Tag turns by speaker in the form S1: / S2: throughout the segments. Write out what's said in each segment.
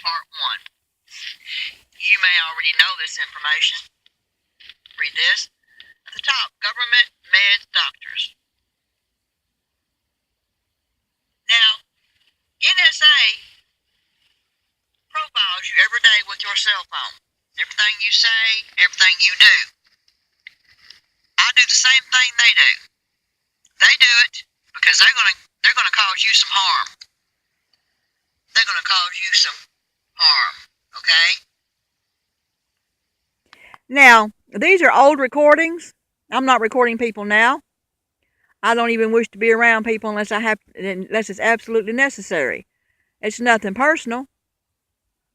S1: Part 1. You may already know this information. Read this. At the top, government, meds, doctors. Now, NSA profiles you every day with your cell phone. Everything you say, everything you do. I do the same thing they do. They do it because they're gonna cause you some harm. They're gonna cause you some harm. Okay?
S2: Now, these are old recordings. I'm not recording people now. I don't even wish to be around people unless it's absolutely necessary. It's nothing personal.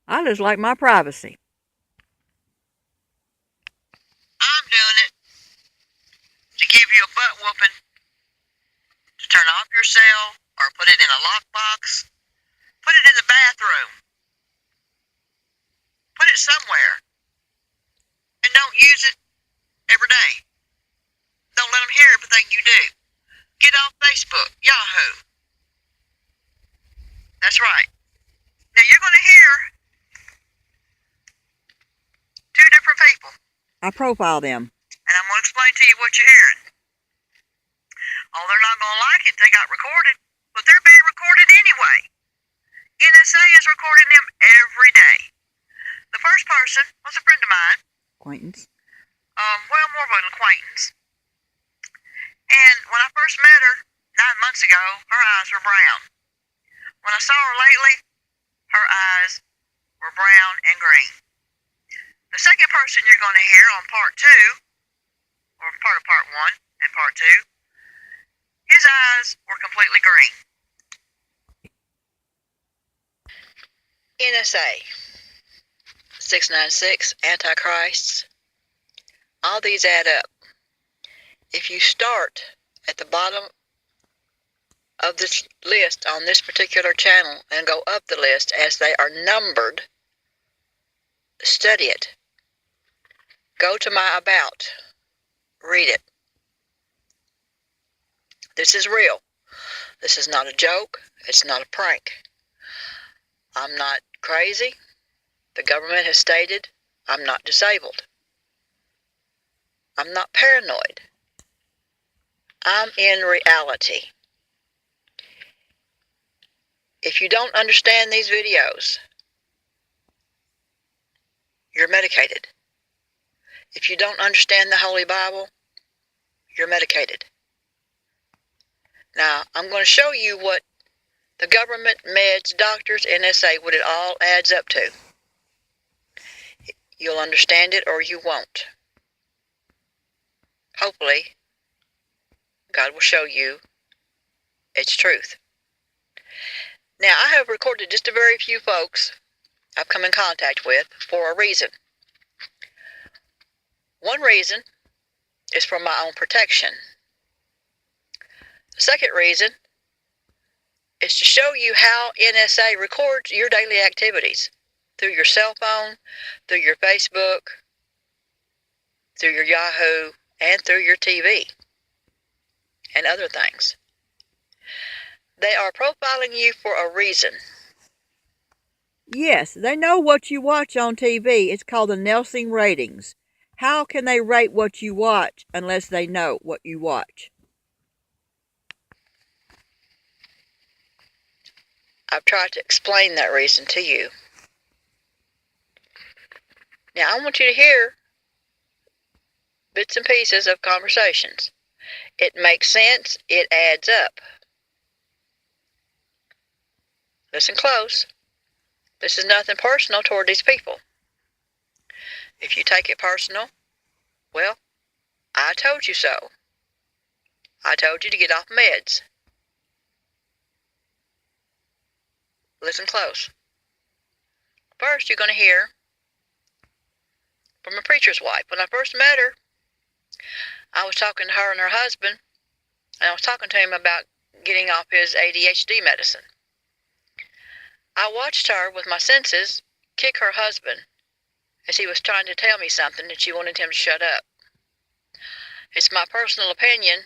S2: I just like my privacy.
S1: I'm doing it to give you a butt whooping, to turn off your cell or put it in a lockbox, put it in the bathroom, put it somewhere, and don't use it every day. Don't let them hear everything you do. Get off Facebook, Yahoo. That's right. Now you're going to hear two different people.
S2: I profile them.
S1: And I'm going to explain to you what you're hearing. Oh, they're not going to like it. They got recorded. But they're being recorded anyway. NSA is recording them every day. The first person was a friend of mine.
S2: Acquaintance.
S1: Well, more of an acquaintance. And when I first met her 9 months ago, her eyes were brown. When I saw her lately, her eyes were brown and green. The second person you're going to hear on part 2, or part of part 1 and part 2, his eyes were completely green. NSA, 696, Antichrists, all these add up. If you start at the bottom of this list on this particular channel and go up the list as they are numbered, study it. Go to my About. Read it. This is real. This is not a joke. It's not a prank. I'm not crazy. The government has stated I'm not disabled. I'm not paranoid. I'm in reality. If you don't understand these videos, you're medicated. If you don't understand the Holy Bible, you're medicated. Now, I'm going to show you what the government, meds, doctors, NSA, what it all adds up to. You'll understand it or you won't. Hopefully, God will show you its truth. Now, I have recorded just a very few folks I've come in contact with for a reason. One reason is for my own protection. The second reason is to show you how NSA records your daily activities through your cell phone, through your Facebook, through your Yahoo, and through your TV, and other things. They are profiling you for a reason.
S2: Yes, they know what you watch on TV. It's called the Nielsen ratings. How can they rate what you watch unless they know what you watch?
S1: I've tried to explain that reason to you. Now, I want you to hear bits and pieces of conversations. It makes sense. It adds up. Listen close. This is nothing personal toward these people. If you take it personal, well, I told you so. I told you to get off meds. Listen close. First, you're going to hear from a preacher's wife. When I first met her, I was talking to her and her husband, and I was talking to him about getting off his ADHD medicine. I watched her, with my senses, kick her husband as he was trying to tell me something and she wanted him to shut up. It's my personal opinion,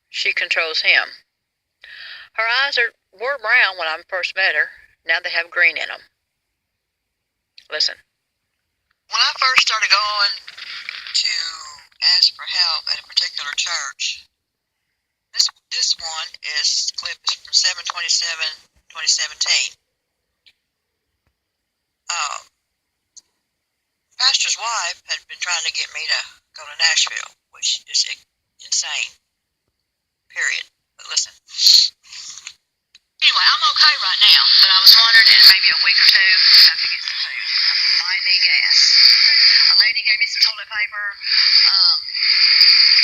S1: she controls him. Her eyes were brown when I first met her. Now they have green in them.
S2: Listen.
S1: When I first started going to ask for help at a particular church, this one clip is from 7/27/2017. Pastor's wife had been trying to get me to go to Nashville, which is insane. Period. But listen. Anyway, I'm okay right now, but I was wondering in maybe a week or two if I could get some food. I might need gas. A lady gave me some toilet paper, a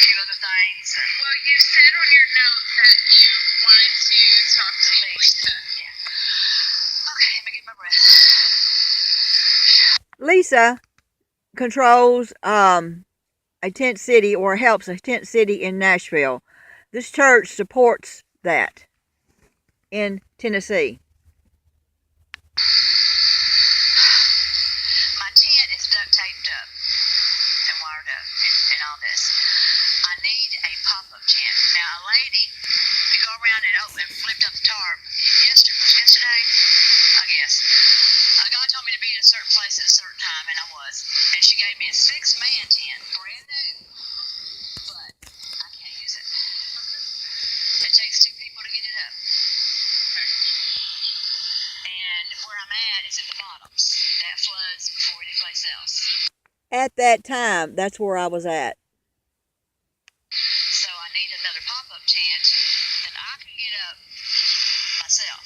S1: few other things.
S3: Well, you said on your note that you wanted to talk to Lisa.
S1: Yeah. Okay, let me get my breath.
S2: Lisa controls a tent city, or helps a tent city in Nashville. This church supports that in Tennessee.
S1: My tent is duct taped up and wired up and all this. I need a pop-up tent. Now, a lady, you go around and flipped up the tarp. Yesterday, I guess. A guy told me to be in a certain place at a certain time, and I was. And she gave me a 6-man tent, brand new. But I can't use it. It takes 2 people to get it up. And where I'm at is at the bottoms. That floods before any place else.
S2: At that time, that's where I was at.
S1: So I need another pop-up tent that I can get up myself.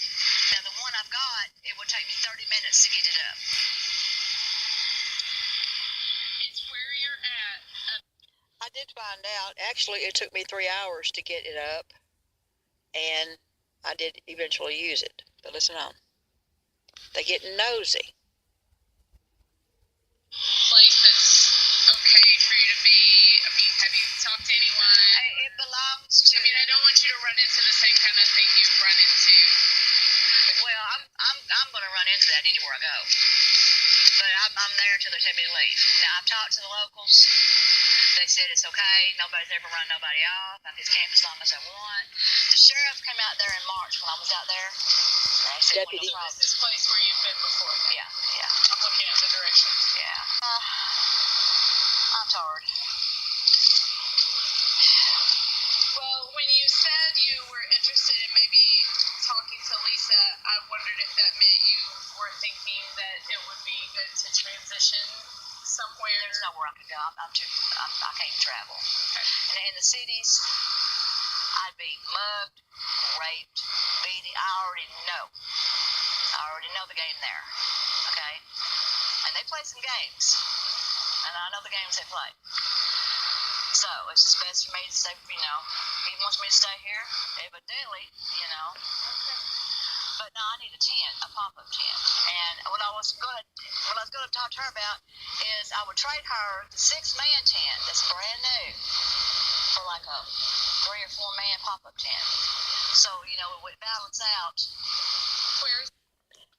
S1: Now, the one I've got, it would take me 30 minutes to get it up.
S3: It's where you're at.
S1: I did find out. Actually, it took me 3 hours to get it up, and I did eventually use it. But listen on. They get nosy.
S3: Place that's okay for you to be. I mean, have you talked to anyone?
S1: It belongs to.
S3: I mean, I don't want you to run into the same kind of thing you've run into.
S1: Well, I'm going to run into that anywhere I go. But I'm there until they tell me to leave. Now, I've talked to the locals. They said it's okay. Nobody's ever run nobody off. I can camp as long as I want. The sheriff came out there in March when I was out there.
S2: Deputy.
S3: This is place where you've been before.
S1: Yeah.
S3: I'm looking at the directions.
S1: Yeah. I'm tired.
S3: Well, when you said you were interested in maybe talking to Lisa, I wondered if that meant you were thinking that it would be good to transition somewhere.
S1: There's nowhere I could go. I can't travel.
S3: Okay.
S1: And in the cities, I'd be mugged, raped, beaten. I already know. The game there. Okay? And they play some games. And I know the games they play. So it's just best for me to stay, he wants me to stay here, evidently,
S3: Okay.
S1: But no, I need a tent, a pop-up tent. And what I was going to talk to her about is I would trade her the 6-man tent that's brand new for like a 3 or 4-man pop-up tent. So, it would balance out.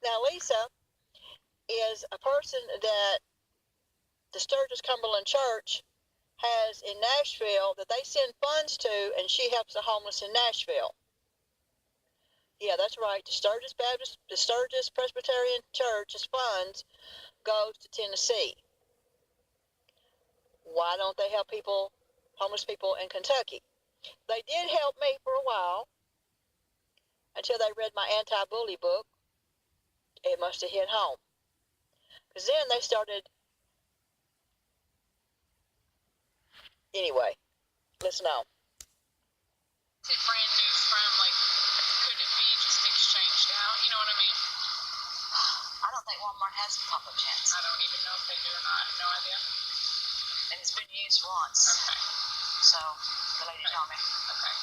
S1: Now, Lisa is a person that the Sturgis Cumberland Church has in Nashville that they send funds to, and she helps the homeless in Nashville. Yeah, that's right. The Sturgis Presbyterian Church's funds goes to Tennessee. Why don't they help homeless people in Kentucky? They did help me for a while until they read my anti-bully book. It must have hit home. Because then they started. Anyway, listen on.
S3: Is it brand new from, could it be just exchanged out? You know what I mean?
S1: I don't think Walmart has pop-up tents.
S3: I don't even know if they do or not. I have no idea.
S1: And it's been used once.
S3: Okay.
S1: So, the lady told me.
S3: Okay.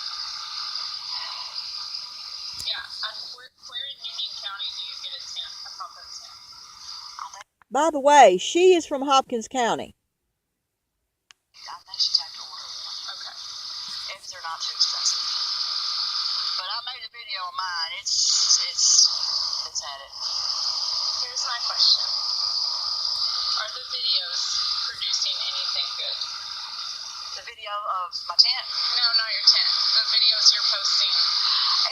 S3: Yeah. Where in Union County do you get a pop-up tent?
S2: By the way, she is from Hopkins County.
S1: I think she'd have to order one.
S3: Okay.
S1: If they're not too expensive. But I made a video of mine. It's had it.
S3: Here's my question. Are the videos producing anything good?
S1: The video of my tent?
S3: No, not your tent. The videos you're posting.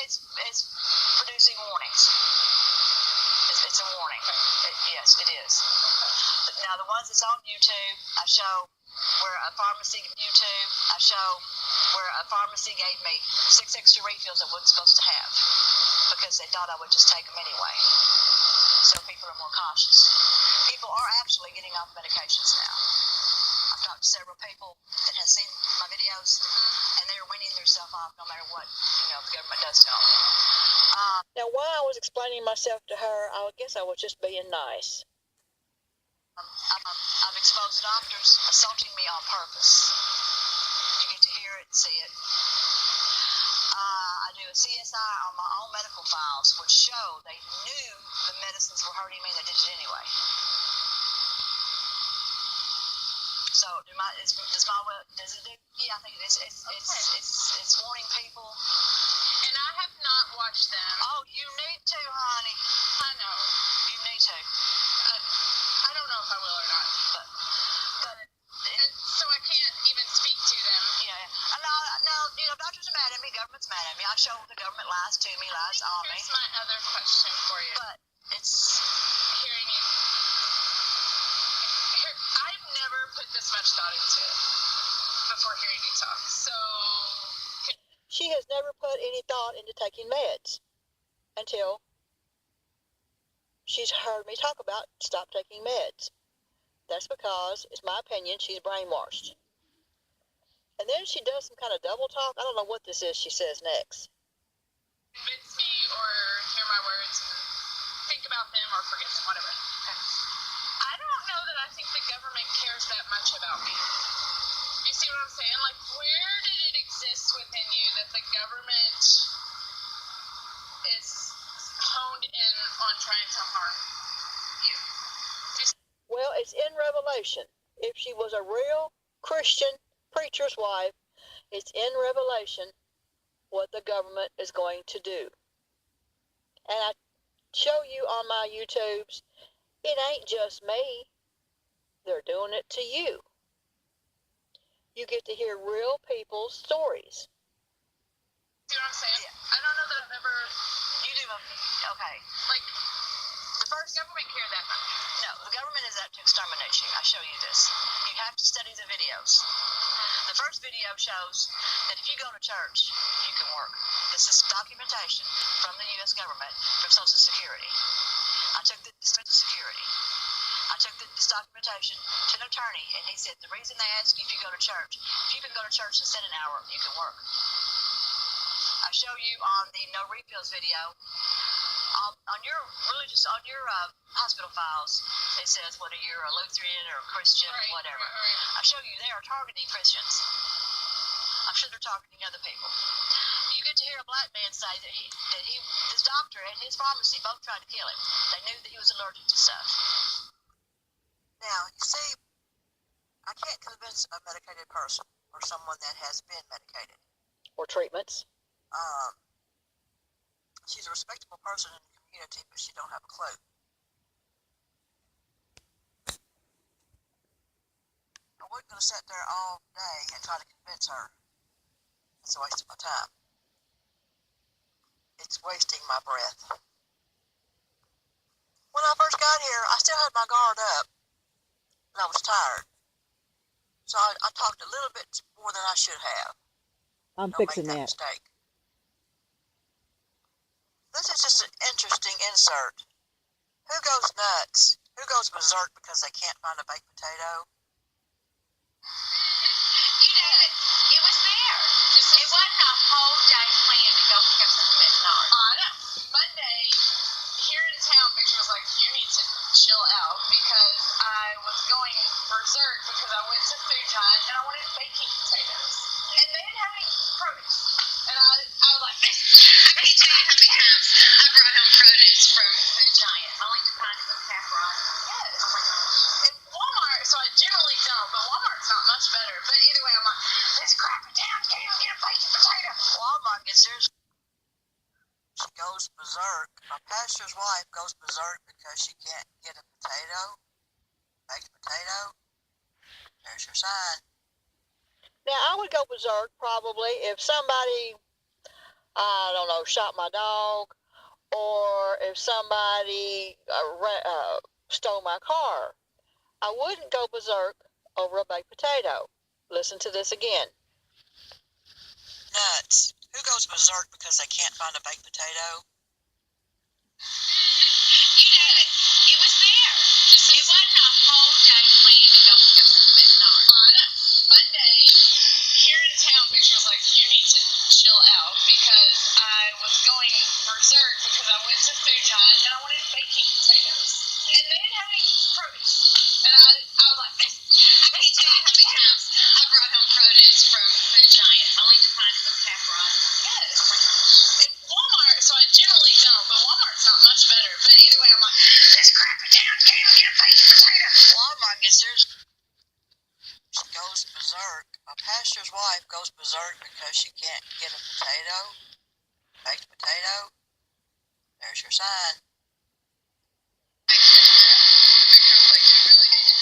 S1: It's producing warnings. It's It's a warning. Yes, it is. Now, the ones that's on YouTube, I show where a pharmacy YouTube, I show where a pharmacy gave me 6 extra refills I wasn't supposed to have because they thought I would just take them anyway. So people are more cautious. People are actually getting off medications now. I've talked to several people that have seen my videos, and they are weaning themselves off no matter what the government does to them.
S2: Now, while I was explaining myself to her, I guess I was just being nice.
S1: I've exposed doctors assaulting me on purpose. You get to hear it and see it. I do a CSI on my own medical files, which show they knew the medicines were hurting me and they did it anyway. So, does it do? Yeah, I think it is. It's warning people.
S3: And I have not watched them.
S1: Oh, you need to, honey.
S3: I know.
S1: You need to.
S3: I don't know if I will or not. And so I can't even speak to them.
S1: Yeah. No, doctors are mad at me, government's mad at me. I show the government lies to me, lies on me.
S3: Here's my other question for you.
S1: But it's
S3: hearing you. I've never put this much thought into it before hearing you talk. So
S2: She has never put any thought into taking meds until she's heard me talk about stop taking meds. That's because, it's my opinion, she's brainwashed. And then she does some kind of double talk. I don't know what this is she says next.
S3: convince me or hear my words and think about them or forget them, whatever. I don't know that I think the government cares that much about me. You see what I'm saying? Like, where did it exist within you that the government is honed in on trying to harm you?
S2: Well, it's in Revelation. If she was a real Christian preacher's wife, it's in Revelation what the government is going to do. And I show you on my YouTubes, it ain't just me. They're doing it to you. You get to hear real people's stories.
S3: See what I'm saying?
S1: Yeah.
S3: I don't know that I've ever,
S1: You do. Okay.
S3: like, the first government care that much.
S1: No, the government is out to exterminate you. I show you this. You have to study the videos. The first video shows that if you go to church, you can work. This is documentation from the U.S. government, from Social Security. I took this Social Security. I took this documentation to an attorney, and he said the reason they ask you if you go to church, if you can go to church and sit an hour, you can work. I show you on the no refills video. On your hospital files, it says whether you're a Lutheran or a Christian or whatever.
S3: Right.
S1: I show you they are targeting Christians. I'm sure they're targeting other people. You get to hear a black man say that his doctor and his pharmacy both tried to kill him. They knew that he was allergic to stuff. Now, you see, I can't convince a medicated person or someone that has been medicated.
S2: Or treatments.
S1: She's a respectable person in the community, but she don't have a clue. I wasn't going to sit there all day and try to convince her. It's a waste of my time. It's wasting my breath. When I first got here, I still had my guard up, and I was tired. So I talked a little bit more than I should have.
S2: I'm
S1: Don't
S2: fixing
S1: make
S2: that.
S1: mistake. This is just an interesting insert. Who goes nuts? Who goes berserk because they can't find a baked potato?
S4: You know, it was there. It wasn't a whole day plan to go pick up something at Menards.
S3: I know. Monday, here in town, Victor was like, you need to chill out because I was going berserk because I went to Food Giant and I wanted baking potatoes. And they didn't have any produce. And I was like,
S4: I can't tell you how many times I brought home produce from Food Giant, only to find it was half rotten.
S3: yes.
S4: Oh my gosh.
S3: And Walmart, so I generally don't, but Walmart's not much better. But either way, I'm like, this crap in town, can't even get a baked potato.
S1: Walmart gets theirs. She goes berserk. My pastor's wife goes berserk because she can't get a potato, baked potato. There's your sign.
S2: Now, I would go berserk probably if somebody, I don't know, shot my dog, or if somebody stole my car. I wouldn't go berserk over a baked potato. Listen to this again.
S1: Nuts. Who goes berserk because they can't find a baked potato?
S4: You know, it was there. It wasn't a whole day plan to go pick up something at Menards.
S3: Monday, here in town, Victor was like, you need to chill out because I was going berserk because I went to Food Giant and I wanted baking potatoes. And they didn't have any produce. And I was like,
S4: I can't tell you how many times I brought home produce from Food Giant, only to find it was half rotten.
S3: yes. And Walmart, so I generally don't, but Walmart's not much better. But either way, I'm like, this crappy town can't even get a baked potato.
S1: Walmart gets theirs. Goes berserk. A pastor's wife goes berserk because she can't get a potato, baked potato. There's your sign.
S3: Victor was like, you really need to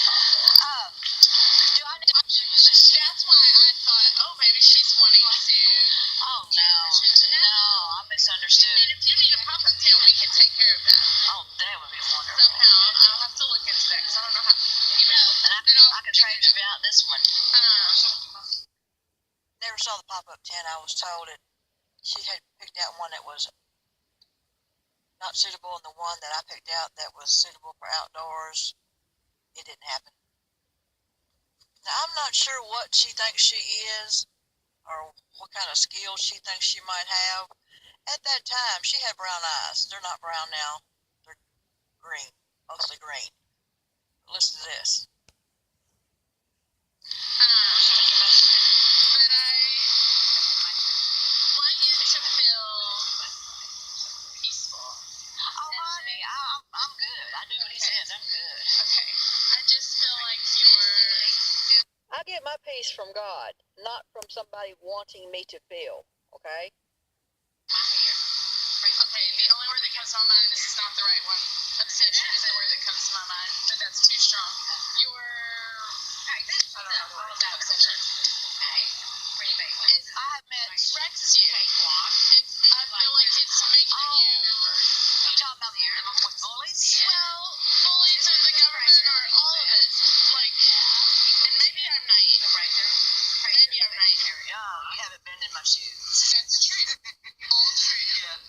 S3: talk to her. That's why I thought, oh, maybe she's wanting to.
S4: Oh, no, I misunderstood.
S3: I mean, if you need a pop-up tail, we can take care of that.
S4: Oh, that would be wonderful.
S3: Somehow, I'll have to look into that because I don't know how.
S4: And I could trade you out this one.
S1: Never saw the pop-up tent. I was told that she had picked out one that was not suitable, and the one that I picked out that was suitable for outdoors, it didn't happen. Now, I'm not sure what she thinks she is or what kind of skills she thinks she might have. At that time, she had brown eyes. They're not brown now. They're green, mostly green. But listen to this.
S3: But I want you to feel peaceful.
S4: Oh, honey, I'm good. I do what he says. I'm good.
S3: Okay. I just feel like you're.
S2: I get my peace from God, not from somebody wanting me to feel, okay?
S3: Okay, the only word that comes to my mind, this is not the right one. Obsession is the word that comes to my mind, but that's too strong. I don't know what obsession.
S4: Okay. Pretty big one.
S3: I have met Rex you. I feel like it's making you.
S4: You talking about the bullies?
S3: Well, bullies or the government or all of it. Like, and maybe I'm naive. Maybe I'm naive.
S4: You're young. You haven't been in my shoes.
S3: That's true. All true.
S4: Yeah.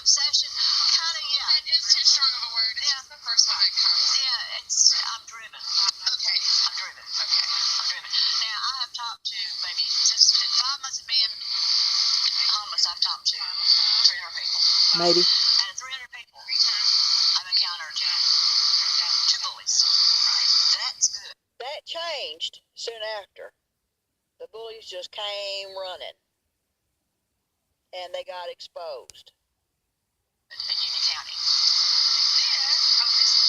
S4: Obsession, kind of, yeah.
S3: That is too strong of a word. It's just the first one that comes.
S4: Yeah, I'm driven.
S3: Okay.
S4: I'm driven.
S3: Okay.
S4: I'm driven. Now, I have talked to maybe just in 5 months of being homeless, I've talked to 300 people.
S2: Maybe.
S4: Out of 300 people, I've encountered 2 bullies. That's good.
S2: That changed soon after. The bullies just came running, and they got exposed.
S4: In Union County.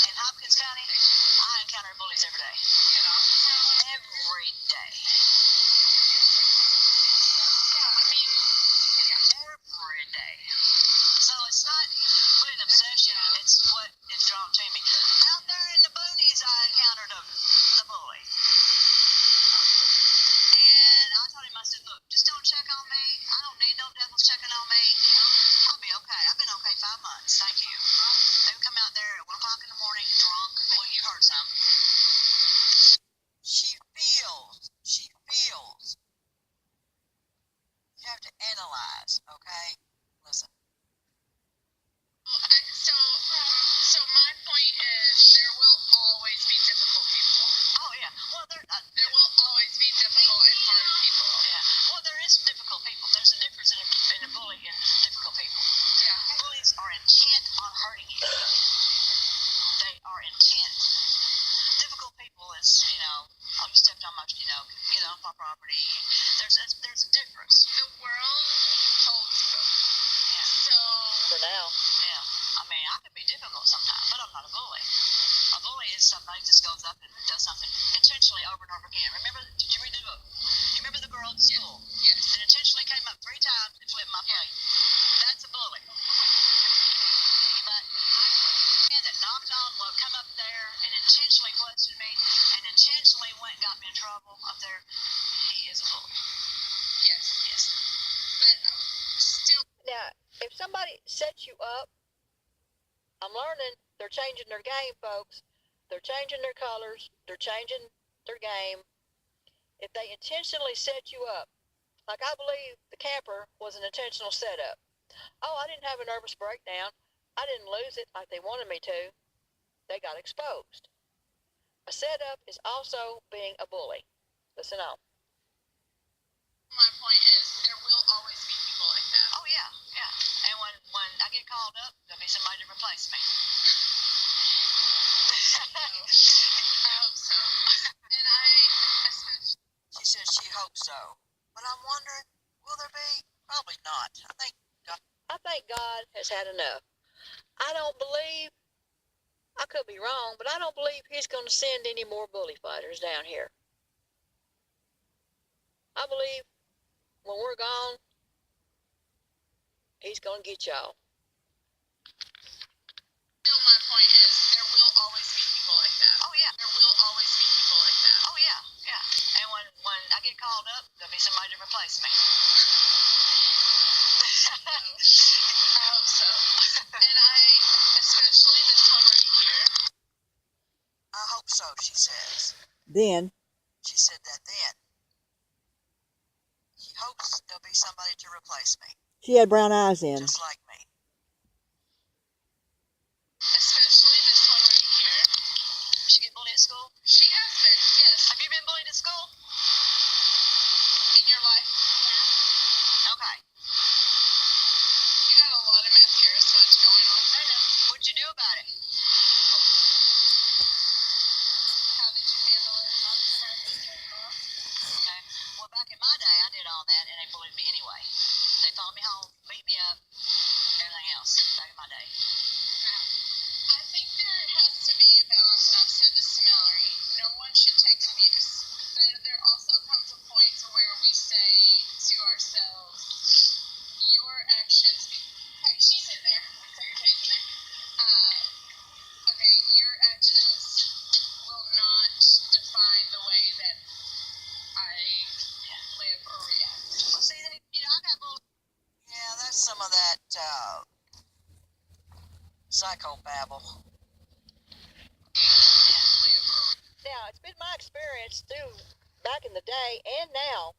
S4: In Hopkins County, I encounter bullies every day. Every day. Every day. So it's not really an obsession, it's what is drawn to me. Out there in the boonies, I encountered the bully. And I told him, I said, look, just don't check on me. I don't need no devils checking on me. I'll be okay. I've been okay 5 months. Thank you. They would come out there at 1 o'clock in the morning, drunk. Well, you heard some.
S1: She feels. You have to analyze, okay? Listen.
S3: So my point is, there will always be difficult people.
S4: Oh, yeah. Well,
S3: There will always be difficult and hard people.
S4: yeah. Well, there is difficult people. There's a difference in a bully and difficult people.
S3: Yeah.
S4: Bullies are intent on hurting you. They are intent. Difficult people is, oh, you stepped on my, get off my property. There's a difference.
S3: The world holds both.
S4: Yeah.
S3: So.
S2: For now.
S4: Yeah. I mean, I can be difficult sometimes, but I'm not a bully. A bully is somebody who just goes up and does something intentionally over and over again. Did you read the book? You remember the girl at school?
S3: Yes.
S4: That intentionally came up 3 times and flipped my plate. That's a bully. But man that knocked on, will come up there and intentionally questioned me and intentionally went and got me in trouble up there, he is a bully.
S3: Yes.
S4: Yes.
S3: But still.
S2: Now, if somebody sets you up, I'm learning they're changing their game, folks. They're changing their colors. They're changing their game. If they intentionally set you up, like I believe the camper was an intentional setup. Oh, I didn't have a nervous breakdown. I didn't lose it like they wanted me to. They got exposed. A setup is also being a bully. Listen on.
S3: My point is, there will always be people like that.
S4: Oh yeah, yeah. And when I get called up, there'll be somebody to replace me.
S3: I hope so. And I especially.
S1: She says she hopes so. But I'm wondering, will there be? Probably not.
S2: I think God has had enough. I don't believe, I could be wrong, but I don't believe he's going to send any more bully fighters down here. I believe when we're gone, he's going to get y'all.
S3: Still, my point is, there will always be people like that.
S4: Oh yeah.
S3: There will always be people like that.
S4: Oh yeah, yeah. And when I get called up, there'll be somebody to replace me.
S3: I hope so. And I especially this one right here.
S1: I hope so, she says.
S2: Then,
S1: She said that then. She hopes there'll be somebody to replace me,
S2: she had brown eyes in.
S1: just like me.
S3: Especially this one right here.
S4: She get bullied at school?
S3: She has been, yes.
S4: Have you been bullied at school?
S3: In your life.
S4: Okay.
S3: You got a lot of mascara smudge going on.
S4: I know. What'd you do about it?
S3: How did you handle it?
S4: Okay. Well, back in my day, I did all that, and they bullied me anyway. They followed me home, beat me up, everything else. Back in my day.
S3: I think there has to be a balance, and I've said this to Mallory. No one should take abuse. But there also comes a point to where we say to ourselves, your actions. Hey, she's in there. Secretary's in there. Okay, your actions will not define the way that I live or react.
S4: Well, see, I got bullied.
S1: Yeah, that's some of that psychobabble.
S2: Now, it's been my experience through back in the day and now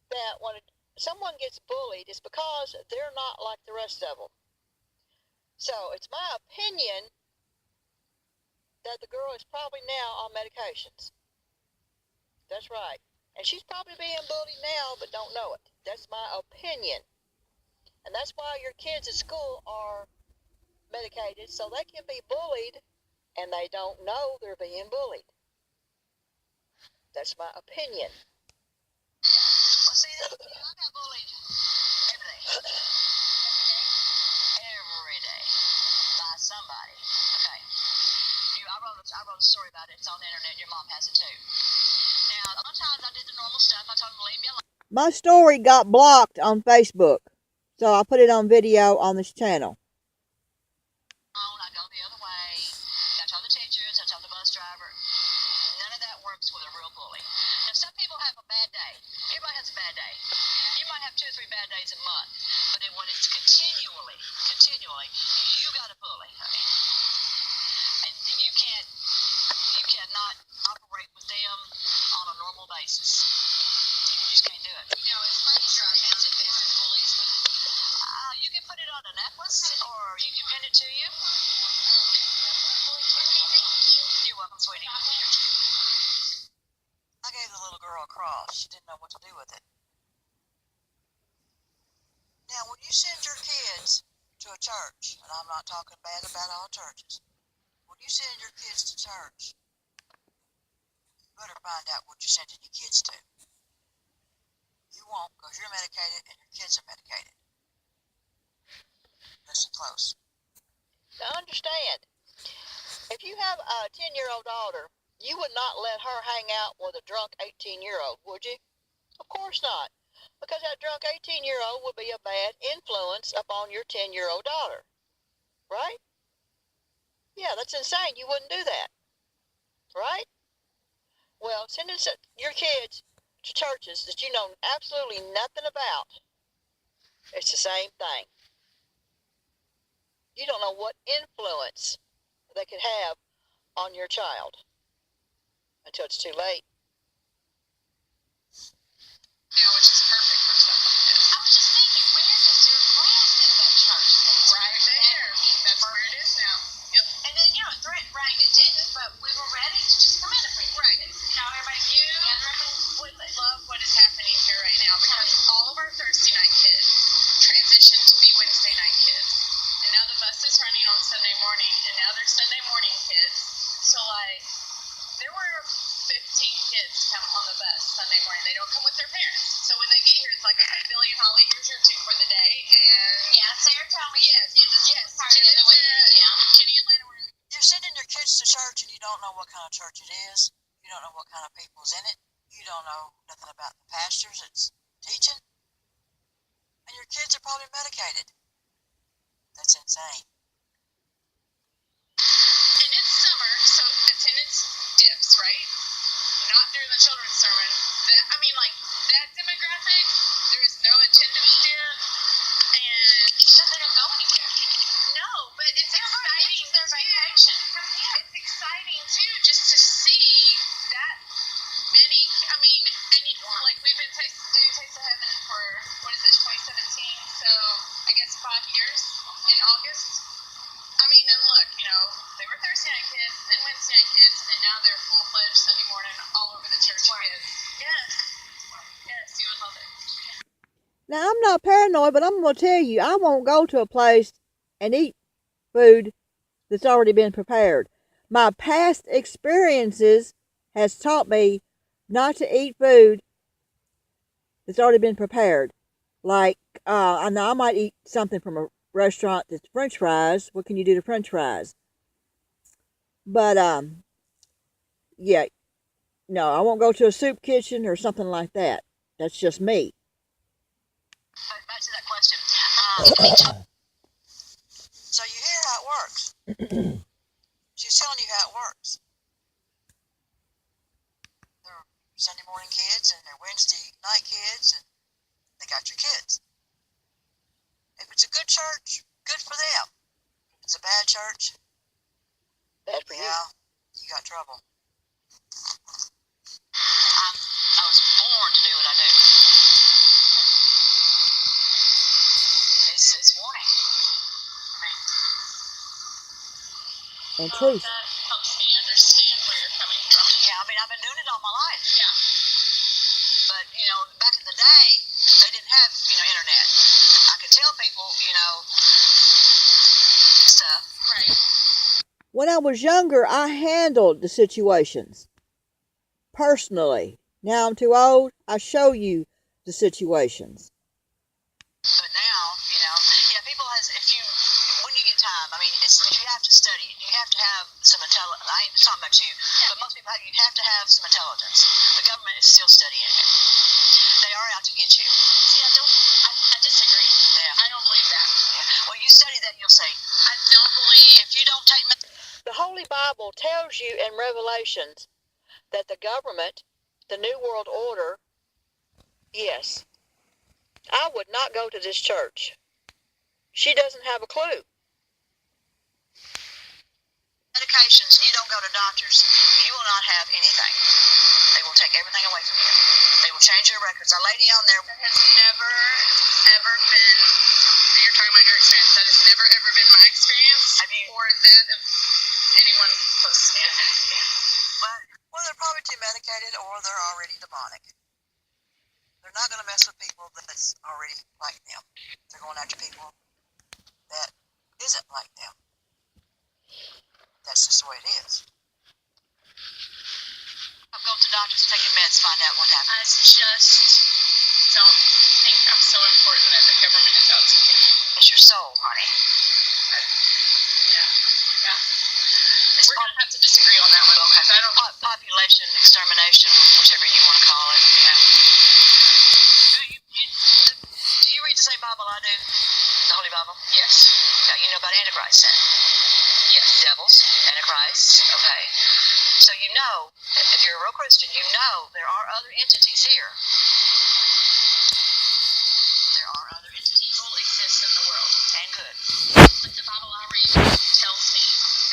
S2: that when someone gets bullied, it's because they're not like the rest of them. So it's my opinion that the girl is probably now on medications. That's right. And she's probably being bullied now but don't know it. That's my opinion. And that's why your kids at school are medicated, so they can be bullied and they don't know they're being bullied. That's my opinion.
S4: Well, see, I got bullied every day. Every day. By somebody. Okay. I wrote a story about it. It's on the internet. Your mom has it too. Now, sometimes I did the normal stuff. I told them to leave me alone.
S2: My story got blocked on Facebook, so I put it on video on this channel.
S4: I go the other way. I told the teachers, I told the bus driver. None of that works with a real bully. Now, some people have a bad day. Everybody has a bad day. You might have 2 or 3 bad days a month, but then when it's continually, you got a bully, honey. And you cannot operate with them on a normal basis. You just can't do it.
S3: You know, it's funny how I found different bullies, but
S4: You can put it on a necklace, or you can pin it to you. You're welcome, sweetie.
S1: I gave the little girl a cross. She didn't know what to do with it. Now, when you send your kids to a church, and I'm not talking bad about all churches, when you send your kids to church, you better find out what you're sending your kids to. You won't, because you're medicated and your kids are medicated. Listen close.
S2: Now understand, if you have a 10-year-old daughter, you would not let her hang out with a drunk 18-year-old, would you? Of course not, because that drunk 18-year-old would be a bad influence upon your 10-year-old daughter, right? Yeah, that's insane. You wouldn't do that, right? Well, sending your kids to churches that you know absolutely nothing about, it's the same thing.
S5: You don't know what influence they could have on your child until it's too late.
S3: Now, which is perfect for stuff like this.
S4: I was just thinking, where does your class at that church?
S3: Right there. That's where it is now. Yep.
S4: And then, you know, it rang, it didn't, but we were ready to just come in and preach.
S3: Right.
S4: You know, everybody
S3: Would love what is happening here right now because all of our Thursday night kids transitioned to be Wednesday night kids. And now the bus is running on Sunday morning, and now they're Sunday morning kids. So, like, there were 15 kids come on the bus Sunday morning. They don't come with their parents. So when they get here, it's like, okay, Billy and Holly, here's your two for the day. And
S4: Yeah, Sarah told me
S3: yes,
S4: you did
S3: yes,
S4: part of the
S3: Jenna,
S4: week. Yeah.
S3: Kenny and Lana were.
S5: You're sending your kids to church and you don't know what kind of church it is. You don't know what kind of people's in it. You don't know nothing about the pastors that's teaching. And your kids are probably medicated. That's insane.
S3: And it's summer, so attendance dips, right? Not during the children's sermon. That demographic, there is no attendance dip. And
S4: So they don't go anywhere.
S3: no, but it's exciting.
S4: It's their vacation.
S3: It's exciting too, just to see that many. I mean, like we've been doing Taste of Heaven for what is it, 2017? So I guess 5 years in August. I mean, and look, you know, they were Thursday night kids, then Wednesday night kids, and now they're full-fledged Sunday morning all over the church kids. Yes, yes, you would love it.
S2: Now, I'm not paranoid, but I'm going to tell you, I won't go to a place and eat food that's already been prepared. My past experiences has taught me not to eat food that's already been prepared. Like, I know I might eat something from a restaurant that's French fries. What can you do to French fries? But, yeah, no, I won't go to a soup kitchen or something like that. That's just me.
S5: But back to that question. So you hear how it works. She's telling you how it works. They're Sunday morning kids and they're Wednesday night kids, and they got your kids. If it's a good church, good for them. If it's a bad church, bad for you. You got trouble.
S4: I was born to do what I do. It's warning.
S2: And truth.
S3: That helps me understand where you're coming from.
S4: Yeah, I mean, I've been doing it all my life.
S3: Yeah.
S4: But, you know, back in the day, they didn't have, you know, internet. I could tell people, you know, stuff.
S3: Right.
S2: When I was younger, I handled the situations personally. Now I'm too old. I show you the situations.
S4: But now, you know, yeah, people when you get time, I mean, you have to study it. You have to have some intelligence. I ain't talking about you, but most people you have to have some intelligence. The government is still studying it. They are out to get you.
S3: See, I disagree.
S4: Yeah.
S3: I don't believe that.
S4: Yeah. Well, you study that, you'll see.
S3: I don't believe.
S4: If you don't take
S5: The Holy Bible tells you in Revelations that the government, the New World Order, yes, I would not go to this church. She doesn't have a clue.
S4: medications and you don't go to doctors, you will not have anything. They will take everything away from you. They will change your records. A lady on there
S3: There has never, ever been, you're talking about your experience, that has never, ever been my experience or that of anyone close to me.
S5: Well, they're probably too medicated or they're already demonic. They're not going to mess with people that's already like them. They're going after people that isn't like them. That's just the way it is.
S4: I'll go to doctors, take your meds, find out what happened.
S3: I just don't think I'm so important that the government is out to get me.
S4: It's your soul, honey.
S3: Yeah. We're going to have to disagree on that one.
S4: Okay.
S3: I don't.
S4: Population extermination, whichever you want to call it. Yeah. Do you read the same Bible I do? The Holy Bible?
S3: Yes.
S4: Yeah, you know about Antichrist then?
S3: Yes.
S4: Devils, Antichrist, okay. So you know, if you're a real Christian, you know there are other entities here. There are other entities.
S3: Evil exists in the world.
S4: And good.
S3: But the Bible I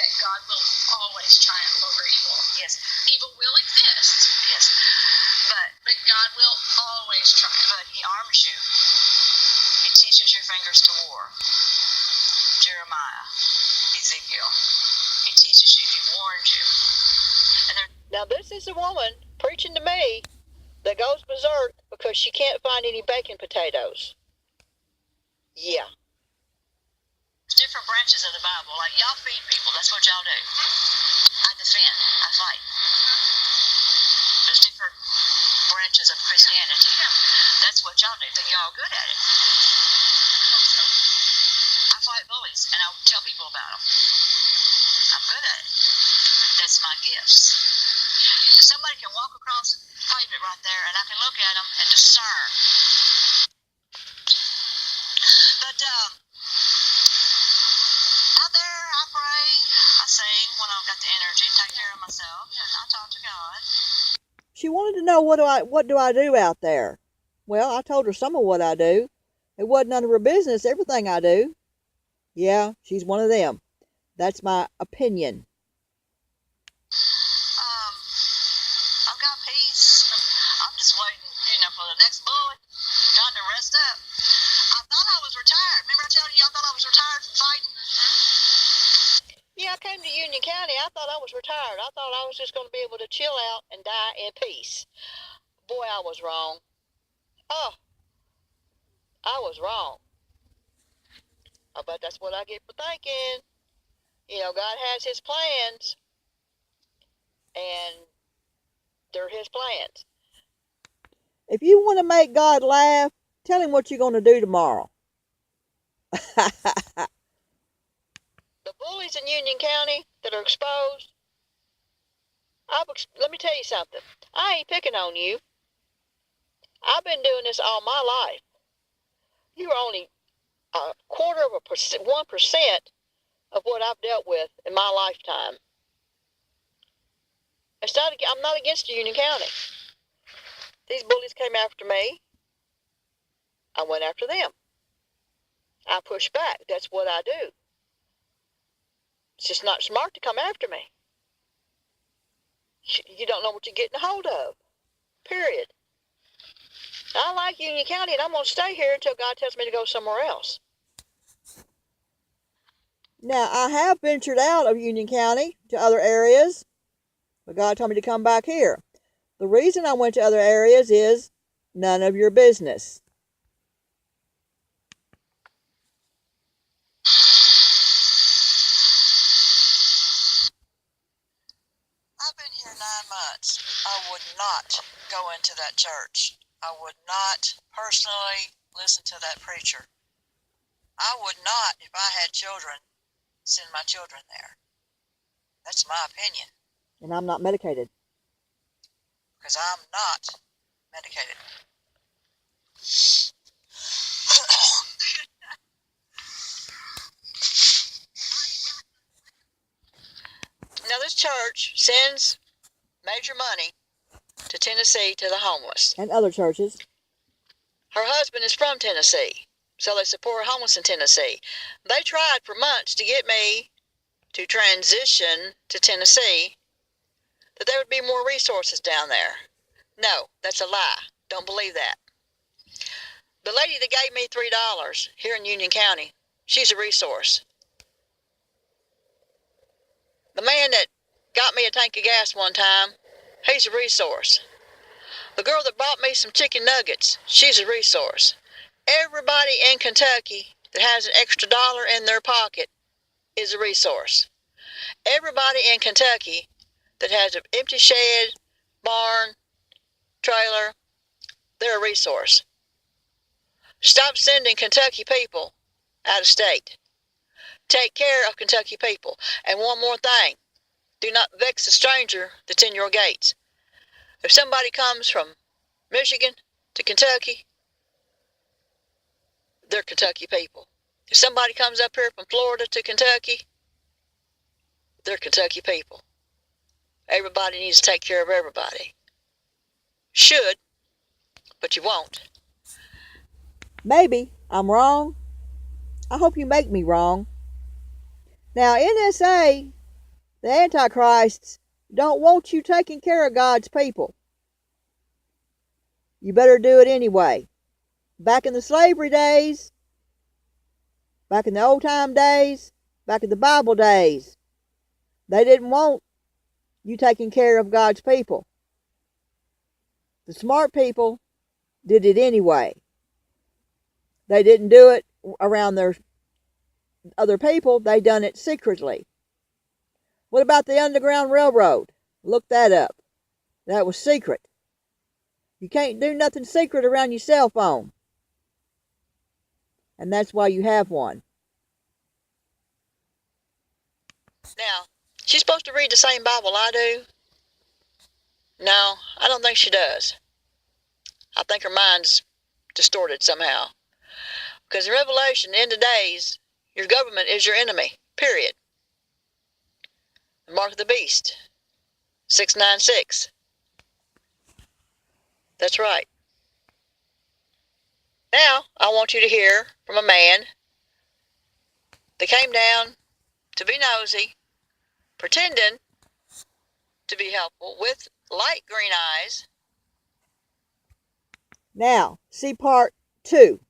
S3: that God will always triumph over evil.
S4: Yes.
S3: Evil will exist,
S4: Yes.
S3: but God will always triumph.
S4: But he arms you. He teaches your fingers to war. Jeremiah, Ezekiel. He teaches you. He warns you. And
S2: Now, this is a woman preaching to me that goes berserk because she can't find any bacon potatoes. Yeah.
S4: there's different branches of the Bible. Like, y'all feed people. That's what y'all do. I defend. I fight. There's different branches of Christianity. That's what y'all do. But y'all good at it. I fight bullies, and I tell people about them. I'm good at it. That's my gifts. Somebody can walk across the pavement right there, and I can look at them and discern. But out there, I pray, I sing when I've got the energy, take care of myself, and I talk to God.
S2: She wanted to know what do I do out there. Well, I told her some of what I do. It wasn't none of her business, everything I do. Yeah, she's one of them. That's my opinion.
S4: I've got peace. I'm just waiting, for the next bullet. Trying to rest up. I thought I was retired. Remember I told you I thought I was retired from fighting?
S2: Yeah, I came to Union County. I thought I was retired. I thought I was just going to be able to chill out and die in peace. Boy, I was wrong. Oh, I was wrong. But that's what I get for thinking. God has his plans, and they're his plans. If you want to make God laugh, tell him what you're going to do tomorrow. The bullies in Union County that are exposed, let me tell you something. I ain't picking on you. I've been doing this all my life. You're only a quarter of 1% of what I've dealt with in my lifetime. I'm not against Union County. These bullies came after me. I went after them. I pushed back. That's what I do. It's just not smart to come after me. You don't know what you're getting a hold of. Period. I like Union County, and I'm going to stay here until God tells me to go somewhere else. Now, I have ventured out of Union County to other areas, but God told me to come back here. The reason I went to other areas is none of your business.
S5: I've been here 9 months. I would not go into that church. I would not personally listen to that preacher. I would not, if I had children, send my children there. That's my opinion.
S2: And I'm not medicated.
S5: Because I'm not medicated.
S2: Now, this church sends major money to Tennessee to the homeless. And other churches. Her husband is from Tennessee, so they support homeless in Tennessee. They tried for months to get me to transition to Tennessee, that there would be more resources down there. No, that's a lie. Don't believe that. The lady that gave me $3 here in Union County, she's a resource. The man that got me a tank of gas one time, he's a resource. The girl that bought me some chicken nuggets, she's a resource. Everybody in Kentucky that has an extra dollar in their pocket is a resource. Everybody in Kentucky that has an empty shed, barn, trailer, they're a resource. Stop sending Kentucky people out of state. Take care of Kentucky people. And one more thing, do not vex a stranger that's in your gates. If somebody comes from Michigan to Kentucky, they're Kentucky people. If somebody comes up here from Florida to Kentucky, they're Kentucky people. Everybody needs to take care of everybody. Should, but you won't. Maybe I'm wrong. I hope you make me wrong. Now, NSA The Antichrists don't want you taking care of God's people. You better do it anyway. Back in the slavery days, back in the old time days, back in the Bible days, they didn't want you taking care of God's people. The smart people did it anyway. They didn't do it around their other people. They done it secretly. What about the Underground Railroad? Look that up. That was secret. You can't do nothing secret around your cell phone. And that's why you have one. Now, she's supposed to read the same Bible I do. No, I don't think she does. I think her mind's distorted somehow. Because in Revelation, in the end of days, your government is your enemy. Period. The mark of the beast. 696. That's right. Now, I want you to hear from a man that came down to be nosy, pretending to be helpful with light green eyes. Now, see part 2.